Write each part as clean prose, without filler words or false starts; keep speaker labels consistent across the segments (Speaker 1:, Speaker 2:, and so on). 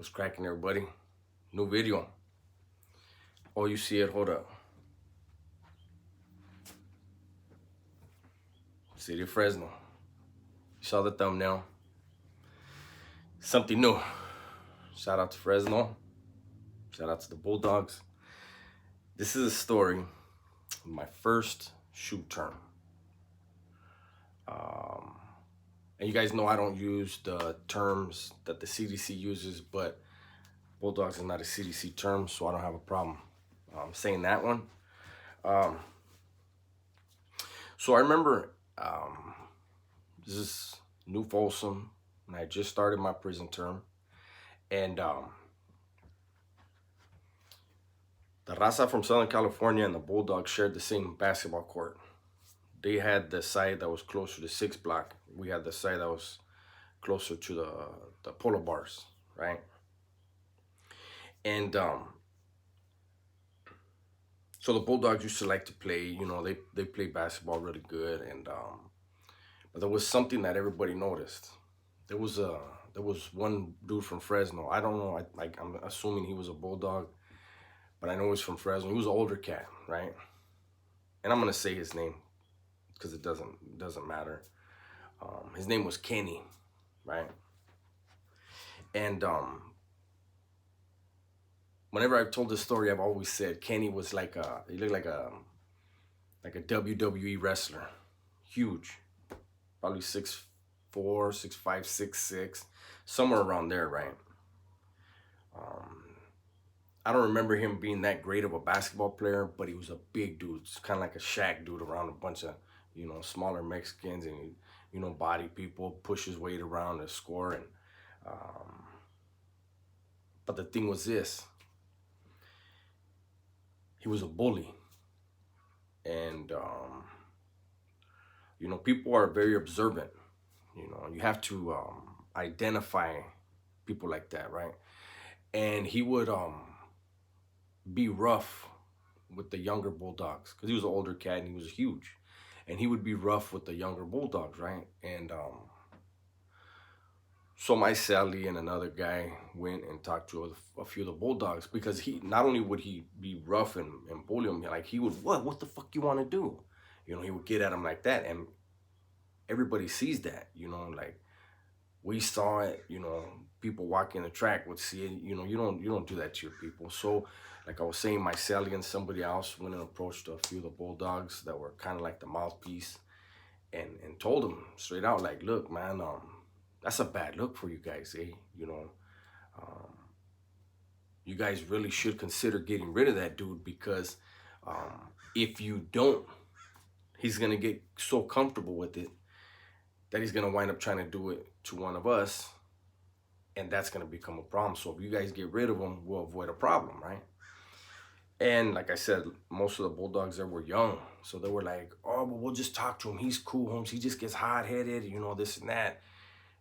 Speaker 1: What's cracking, everybody? New video. Oh, you see it? Hold up. City of Fresno. You saw the thumbnail. Something new. Shout out to Fresno. Shout out to the Bulldogs. This is a story of my first SHU term. And you guys know I don't use the terms that the CDC uses, but Bulldogs is not a CDC term, so I don't have a problem saying that one. So I remember this is New Folsom, and I just started my prison term, and the Raza from Southern California and the Bulldogs shared the same basketball court. They had the side that was closer to 6 block. We had the side that was closer to the polo bars, right? And so the Bulldogs used to like to play, you know, they play basketball really good, and but there was something that everybody noticed. There was one dude from Fresno. I don't know, I'm assuming he was a Bulldog, but I know he's from Fresno. He was an older cat, right? And I'm gonna say his name because it doesn't matter. His name was Kenny, right? And whenever I've told this story, I've always said Kenny was he looked like a WWE wrestler, huge, probably 6'4", 6'5", 6'6", somewhere around there, right? I don't remember him being that great of a basketball player, but he was a big dude. It's kind of like a Shaq dude around a bunch of, you know, smaller Mexicans and, you know, body people, push his weight around to score. And but the thing was this: he was a bully, and you know, people are very observant. You know, you have to identify people like that, right? And he would be rough with the younger Bulldogs because he was an older cat and he was huge, and he would be rough with the younger Bulldogs, right? And so my Sally and another guy went and talked to a few of the Bulldogs, because he not only would he be rough and bully them, like he would, what the fuck you want to do? You know, he would get at him like that, and everybody sees that, you know, like we saw it, you know, people walking the track would see it, you know, you don't do that to your people. So like I was saying, my Sally and somebody else went and approached a few of the Bulldogs that were kind of like the mouthpiece, and told them straight out, like, look, man, that's a bad look for you guys, eh? You know, you guys really should consider getting rid of that dude, because if you don't, he's gonna get so comfortable with it that he's gonna wind up trying to do it to one of us, and that's gonna become a problem. So if you guys get rid of him, we'll avoid a problem, right? And like I said, most of the Bulldogs there were young, so they were like, oh, well, we'll just talk to him. He's cool, Holmes. He just gets hot-headed, you know, this and that.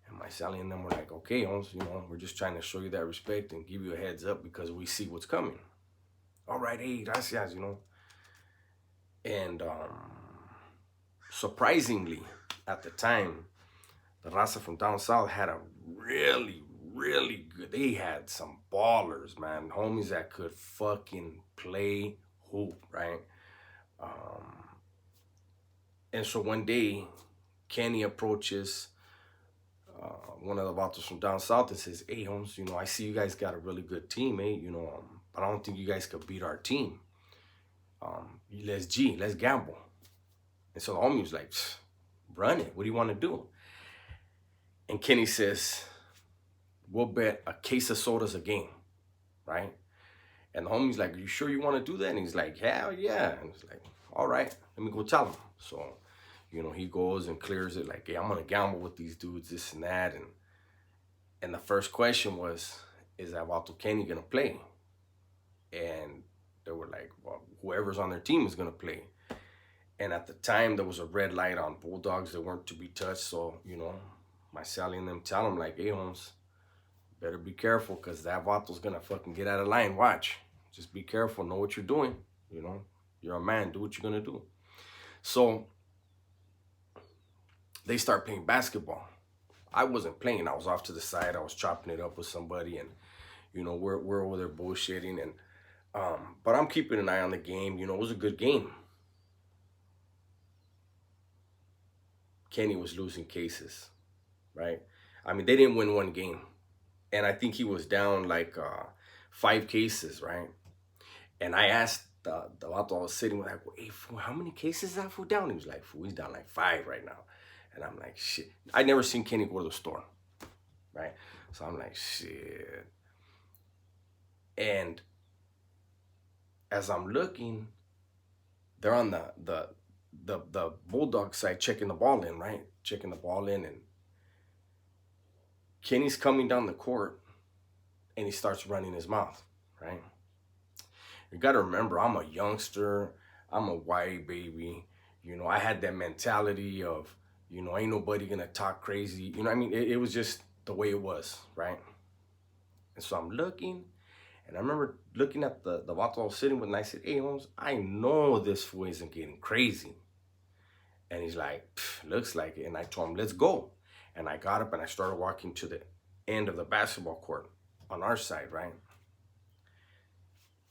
Speaker 1: And my Sally and them were like, okay, Holmes, you know, we're just trying to show you that respect and give you a heads up because we see what's coming. All right, hey, gracias, you know. And surprisingly, at the time, the Raza from down south had a really good, they had some ballers, man, homies that could fucking play hoop, right? And so one day, Kenny approaches one of the vatos from down south and says, hey, Holmes, you know, I see you guys got a really good team, eh? You know, but I don't think you guys could beat our team. Let's gamble. And so the homie was like, run it. What do you want to do? And Kenny says, we'll bet a case of sodas a game, right? And the homie's like, are you sure you want to do that? And he's like, hell yeah. And he's like, all right, let me go tell him. So, you know, he goes and clears it like, hey, I'm going to gamble with these dudes, this and that. And the first question was, is that Vato Kenny going to play? And they were like, well, whoever's on their team is going to play. And at the time, there was a red light on Bulldogs that weren't to be touched. So, you know, my Sally and them tell him like, hey, Holmes, better be careful, because that Vato's going to fucking get out of line. Watch. Just be careful. Know what you're doing. You know, you're a man. Do what you're going to do. So they start playing basketball. I wasn't playing. I was off to the side. I was chopping it up with somebody. And, You know, we're over there bullshitting, and but I'm keeping an eye on the game. You know, it was a good game. Kenny was losing cases, right? I mean, they didn't win one game, and I think he was down like 5 cases, right? And I asked the vato I was sitting with, like, hey, fool, how many cases is that fool down? He was like, fool, he's down like 5 right now. And I'm like, shit. I never seen Kenny go to the store, right? So I'm like, shit. And as I'm looking, they're on the Bulldog side checking the ball in, right? Checking the ball in, and Kenny's coming down the court, and he starts running his mouth, right? You got to remember, I'm a youngster. I'm a white baby. You know, I had that mentality of, you know, ain't nobody gonna talk crazy. You know what I mean? It was just the way it was, right? And so I'm looking, and I remember looking at the vato I was sitting with, and I said, hey, Holmes, I know this fool isn't getting crazy. And he's like, looks like it. And I told him, let's go. And I got up and I started walking to the end of the basketball court on our side, right?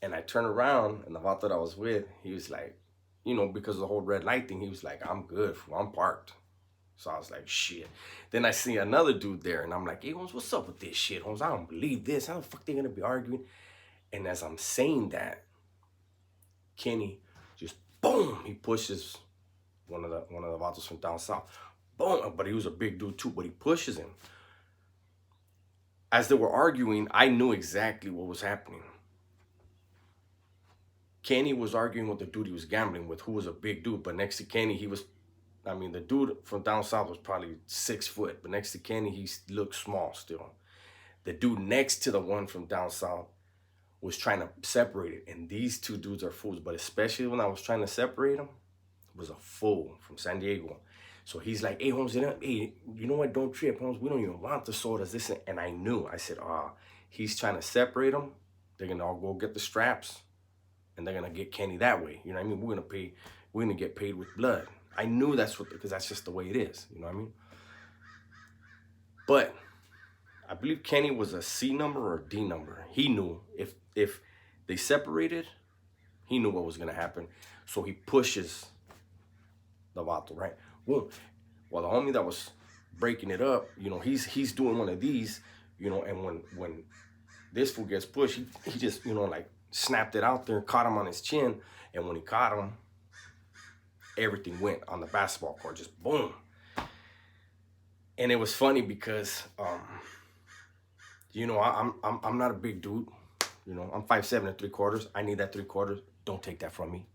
Speaker 1: And I turned around, and the vato that I was with, he was like, you know, because of the whole red light thing, he was like, I'm good, fool, I'm parked. So I was like, shit. Then I see another dude there, and I'm like, hey, Holmes, what's up with this shit, Holmes? I don't believe this. How the fuck they gonna be arguing? And as I'm saying that, Kenny just, boom, he pushes one of the vatos from down south. Boom, but he was a big dude too, but he pushes him. As they were arguing, I knew exactly what was happening. Kenny was arguing with the dude he was gambling with, who was a big dude, but next to Kenny, he was, I mean, the dude from down south was probably 6 foot, but next to Kenny, he looked small still. The dude next to the one from down south was trying to separate it, and these two dudes are fools, but especially when I was trying to separate them, was a fool from San Diego. So he's like, hey, Holmes, hey, you know what, don't trip, Holmes, we don't even want the sodas, this, and I knew. I said, he's trying to separate them, they're gonna all go get the straps, and they're gonna get Kenny that way. You know what I mean? We're gonna get paid with blood. I knew that's what, because that's just the way it is. You know what I mean? But I believe Kenny was a C number or a D number. He knew if they separated, he knew what was gonna happen. So he pushes the vato, right? Boom. Well, the homie that was breaking it up, you know, he's doing one of these, you know, and when this fool gets pushed, he just, you know, like snapped it out there and caught him on his chin. And when he caught him, everything went on the basketball court, just boom. And it was funny because, you know, I'm not a big dude. You know, I'm 5'7" and 3/4. I need that 3/4. Don't take that from me.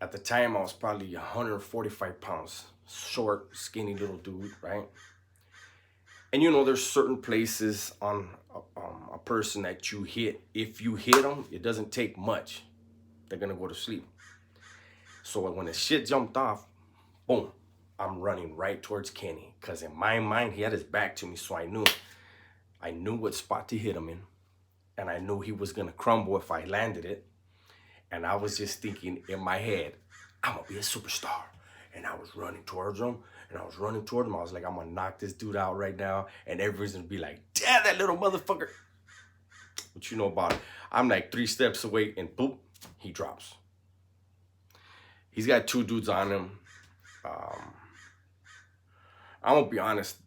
Speaker 1: At the time, I was probably 145 pounds, short, skinny little dude, right? And you know, there's certain places on a person that you hit. If you hit them, it doesn't take much. They're gonna go to sleep. So when the shit jumped off, boom, I'm running right towards Kenny. Because in my mind, he had his back to me, so I knew what spot to hit him in. And I knew he was gonna crumble if I landed it. And I was just thinking in my head, I'm gonna be a superstar. And I was running towards him, and I was running toward him. I was like, I'm gonna knock this dude out right now. And everyone's gonna be like, damn, that little motherfucker. What you know about it? I'm like 3 steps away, and boop, he drops. He's got 2 dudes on him. I'm gonna be honest,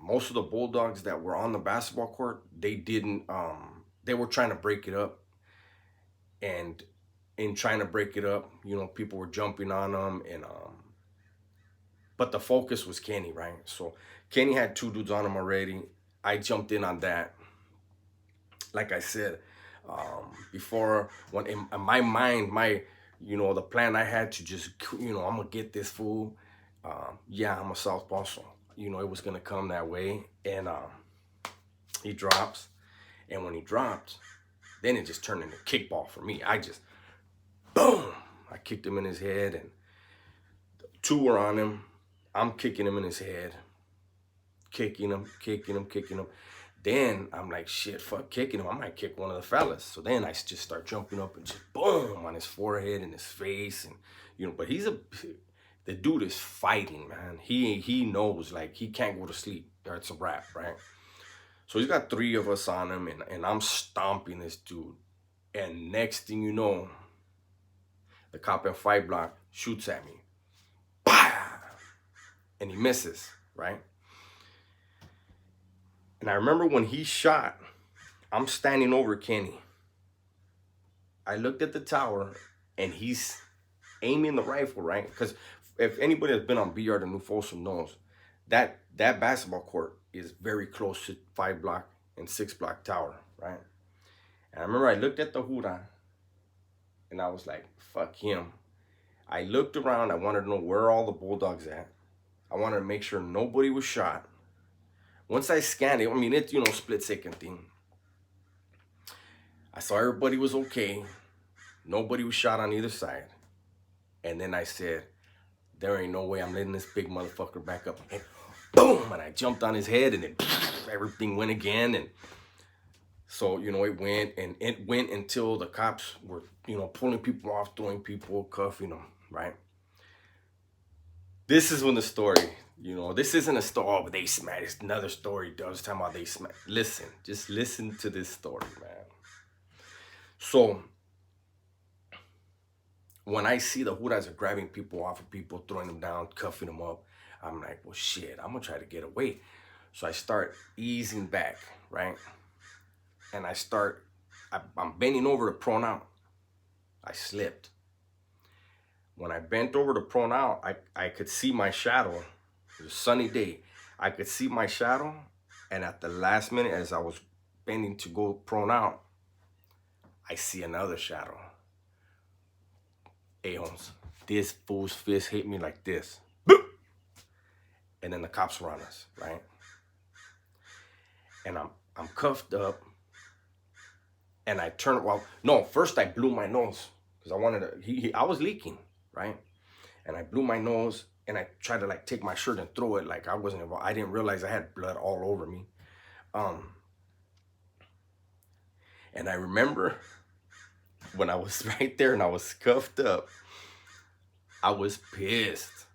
Speaker 1: most of the Bulldogs that were on the basketball court, they didn't, they were trying to break it up. And in trying to break it up, you know, people were jumping on them, and but the focus was Kenny, right? So Kenny had 2 dudes on him already. I jumped in on that. Like I said, before, when in my mind, you know, the plan I had to just, you know, I'm gonna get this fool. Yeah, I'm a southpaw, so you know it was gonna come that way. And he drops, and when he dropped, then it just turned into kickball for me. I just, boom, I kicked him in his head, and 2 were on him. I'm kicking him in his head, kicking him. Then I'm like, shit, fuck kicking him. I might kick one of the fellas. So then I just start jumping up and just boom on his forehead and his face, and you know. But the dude is fighting, man. He knows, like, he can't go to sleep or it's a wrap, right? So he's got 3 of us on him, and I'm stomping this dude. And next thing you know, the cop in 5 block shoots at me. Bah! And he misses, right? And I remember when he shot, I'm standing over Kenny. I looked at the tower, and he's aiming the rifle, right? Because if anybody has been on BR to New Folsom knows, that basketball court is very close to 5 block and 6 block tower, right? And I remember I looked at the Hura, and I was like, fuck him. I looked around. I wanted to know where all the Bulldogs at. I wanted to make sure nobody was shot. Once I scanned it, I mean, it's, split second thing. I saw everybody was okay. Nobody was shot on either side. And then I said, there ain't no way I'm letting this big motherfucker back up. And boom, and I jumped on his head, and then everything went again. And so, it went until the cops were, pulling people off, throwing people, cuffing them, right? This is when the story, this isn't a story, oh, they smacked. It's another story, Doug's talking about they smacked. Listen, just listen to this story, man. So, when I see the Huras are grabbing people off of people, throwing them down, cuffing them up, I'm like, well, shit, I'm going to try to get away. So I start easing back, right? And I'm bending over to prone out. I slipped. When I bent over to prone out, I could see my shadow. It was a sunny day. I could see my shadow. And at the last minute, as I was bending to go prone out, I see another shadow. Hey, Holmes, this fool's fist hit me like this. Boop! And then the cops were on us, right? And I'm cuffed up. And I turned, first I blew my nose. Because I wanted to, I was leaking, right? And I blew my nose, and I tried to take my shirt and throw it like I wasn't involved. I didn't realize I had blood all over me. And I remember when I was right there and I was cuffed up, I was pissed.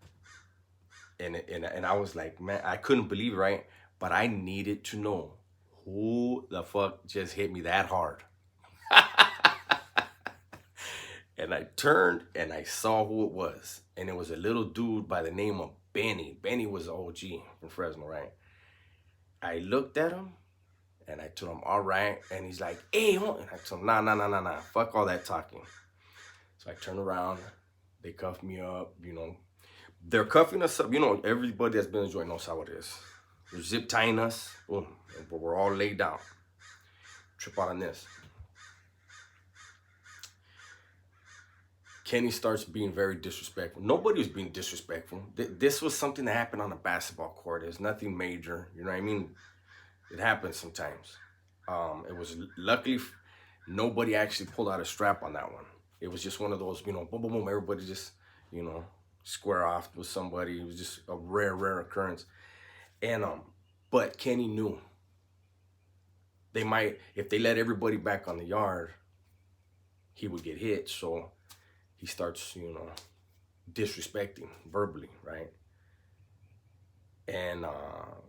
Speaker 1: And I was like, man, I couldn't believe it, right? But I needed to know who the fuck just hit me that hard. And I turned and I saw who it was. And it was a little dude by the name of Benny. Benny was an OG from Fresno, right? I looked at him and I told him, all right. And he's like, hey, and I told him, nah. Fuck all that talking. So I turned around. They cuffed me up, They're cuffing us up. Everybody that's been enjoying knows how it is. They're zip tying us. Boom. But we're all laid down. Trip out on this. Kenny starts being very disrespectful. Nobody was being disrespectful. This was something that happened on a basketball court. There's nothing major. You know what I mean? It happens sometimes. It was luckily nobody actually pulled out a strap on that one. It was just one of those, boom, boom, boom. Everybody just, square off with somebody. It was just a rare occurrence. And but Kenny knew they might, if they let everybody back on the yard, he would get hit. So he starts, disrespecting verbally, right? And,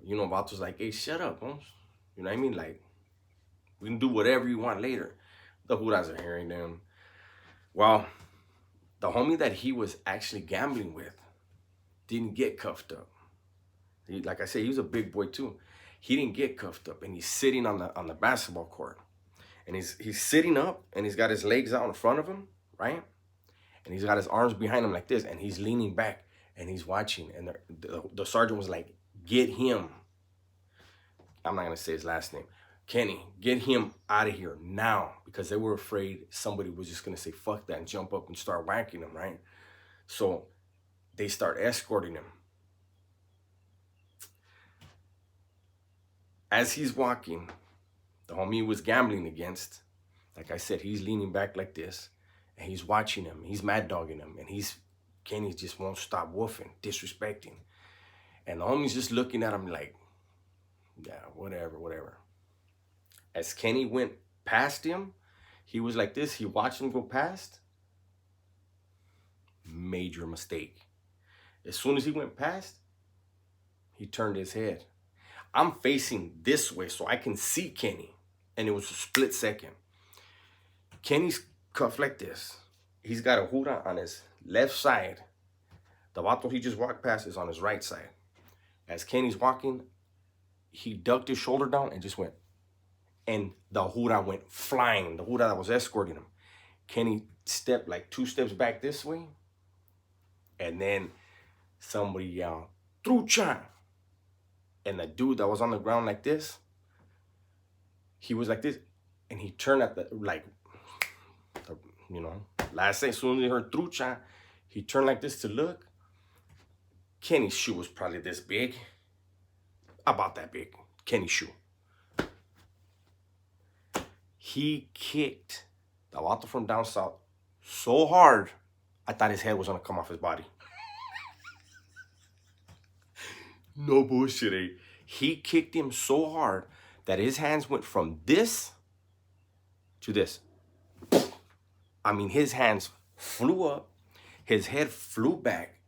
Speaker 1: Vato's like, hey, shut up, Holmes. You know what I mean? Like, we can do whatever you want later. The Huras are hearing them. Well, the homie that he was actually gambling with didn't get cuffed up. Like I said, he was a big boy too. He didn't get cuffed up, and he's sitting on the basketball court. And he's sitting up, and he's got his legs out in front of him, right? And he's got his arms behind him like this, and he's leaning back, and he's watching. And the sergeant was like, get him. I'm not going to say his last name. Kenny, get him out of here now. Because they were afraid somebody was just going to say, fuck that, and jump up and start whacking him, right? So they start escorting him. As he's walking, the homie he was gambling against, like I said, he's leaning back like this. And he's watching him. He's mad dogging him. And Kenny just won't stop woofing, disrespecting. And the homie's just looking at him like, yeah, whatever. As Kenny went past him, he was like this. He watched him go past. Major mistake. As soon as he went past, he turned his head. I'm facing this way so I can see Kenny. And it was a split second. Kenny's cuffed like this. He's got a hura on his left side. The vato he just walked past is on his right side. As Kenny's walking, he ducked his shoulder down and just went. And the hura went flying. The hura that was escorting him. Kenny stepped like 2 steps back this way. And then somebody yelled, "Trucha!" And the dude that was on the ground like this, he was like this. And he turned at the, like, you know, last thing, as soon as he heard "Trucha," he turned like this to look. Kenny's shoe was probably this big. About that big. Kenny's shoe. He kicked the vato from down south so hard, I thought his head was gonna come off his body. No bullshit, eh? He kicked him so hard that his hands went from this to this. I mean, his hands flew up, his head flew back,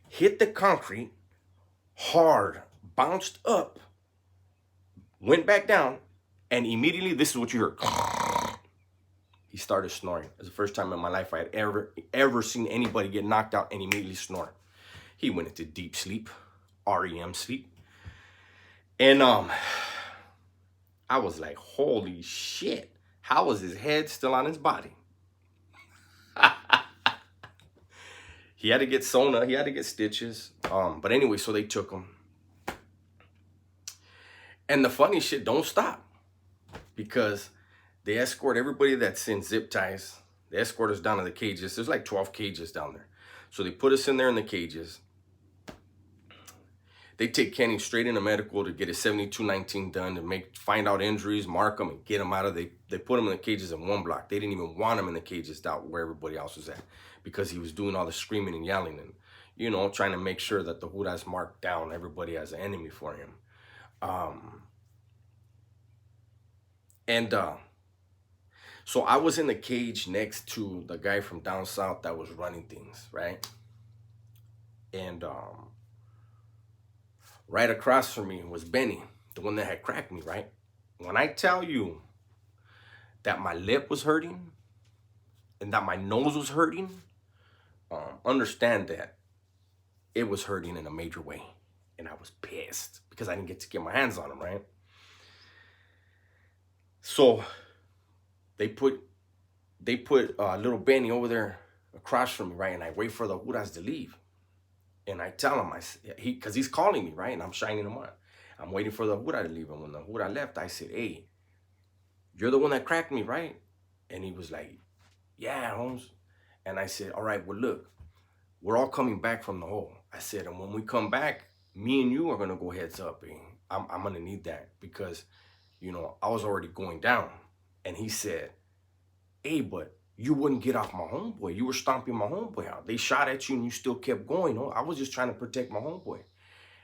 Speaker 1: hit the concrete hard, bounced up, went back down, and immediately, this is what you heard. He started snoring. It's the first time in my life I had ever seen anybody get knocked out and immediately snore. He went into deep sleep, REM sleep. And I was like, holy shit. How was his head still on his body? He had to get sewn up. He had to get stitches. But anyway, so they took him. And the funny shit don't stop. Because they escort everybody that's in zip ties. They escort us down to the cages. There's like 12 cages down there. So they put us in there in the cages. They take Kenny straight into medical to get his 7219 done, to find out injuries, mark him, and get him out of. They put him in the cages in one block. They didn't even want him in the cages down where everybody else was at, because he was doing all the screaming and yelling and, you know, trying to make sure that the Hudas marked down everybody as an enemy for him. So I was in the cage next to the guy from down south that was running things, right? And right across from me was Benny, the one that had cracked me, right? When I tell you that my lip was hurting and that my nose was hurting, understand that it was hurting in a major way. And I was pissed because I didn't get to get my hands on him, right? So they put little Benny over there across from me, right? And I wait for the Hudas to leave. And I tell him, because he's calling me, right? And I'm shining him on. I'm waiting for the Hura to leave. And when the Hura left, I said, "Hey, you're the one that cracked me, right?" And he was like, "Yeah, Holmes." And I said, "All right, well, look, we're all coming back from the hole." I said, "And when we come back, me and you are going to go heads up. And I'm going to need that because, you know, I was already going down." And he said, "Hey, but you wouldn't get off my homeboy. You were stomping my homeboy out. They shot at you and you still kept going. Oh, I was just trying to protect my homeboy."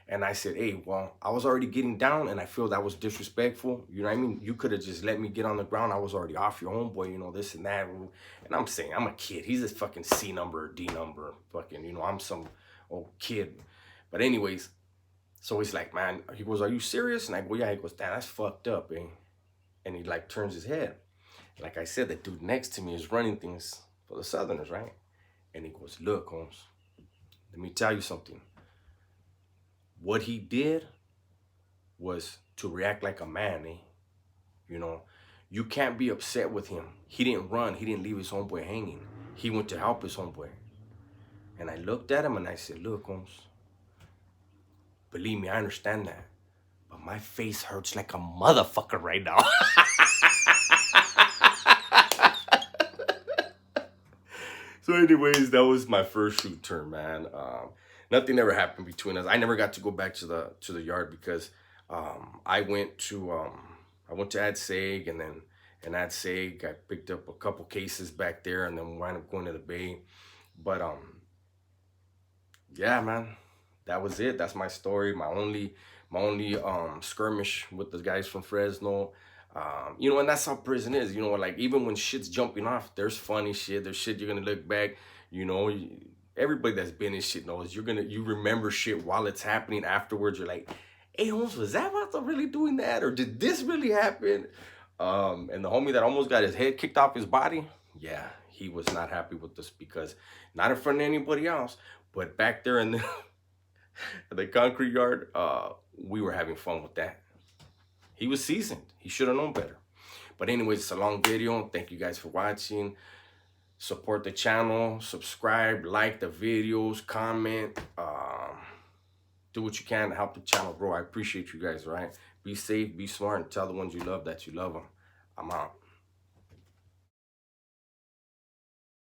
Speaker 1: And I said, "Hey, well, I was already getting down and I feel that was disrespectful. You know what I mean? You could have just let me get on the ground. I was already off your homeboy, you know, this and that." And I'm saying, I'm a kid. He's a fucking C number, D number. Fucking, you know, I'm some old kid. But anyways, so he's like, "Man," he goes, "Are you serious?" And I go, "Yeah." He goes, "Damn, that's fucked up, eh?" And he like turns his head. Like I said, the dude next to me is running things for the Southerners, right? And he goes, "Look, Holmes, let me tell you something. What he did was to react like a man, eh? You know, you can't be upset with him. He didn't run. He didn't leave his homeboy hanging. He went to help his homeboy." And I looked at him and I said, "Look, Holmes, believe me, I understand that. But my face hurts like a motherfucker right now." So anyways, that was my first shoot term, man. Nothing ever happened between us. I never got to go back to the yard because I went to Ad Seg, and then in Ad Seg I picked up a couple cases back there, and then wound up going to the Bay. But yeah, man, that was it. That's my story. My only skirmish with the guys from Fresno. You know, and that's how prison is. You know, like even when shit's jumping off, there's funny shit. There's shit you're gonna look back. You know, everybody that's been in shit knows you remember shit while it's happening. Afterwards, you're like, hey Holmes, was that about to really doing that, or did this really happen? And the homie that almost got his head kicked off his body, yeah, he was not happy with this because not in front of anybody else, but back there in the concrete yard, we were having fun with that. He was seasoned. He should have known better. But anyways, it's a long video. Thank you guys for watching. Support the channel, subscribe, like the videos, comment, do what you can to help the channel grow. I appreciate you guys, right? Be safe, be smart, and tell the ones you love that you love them. I'm out.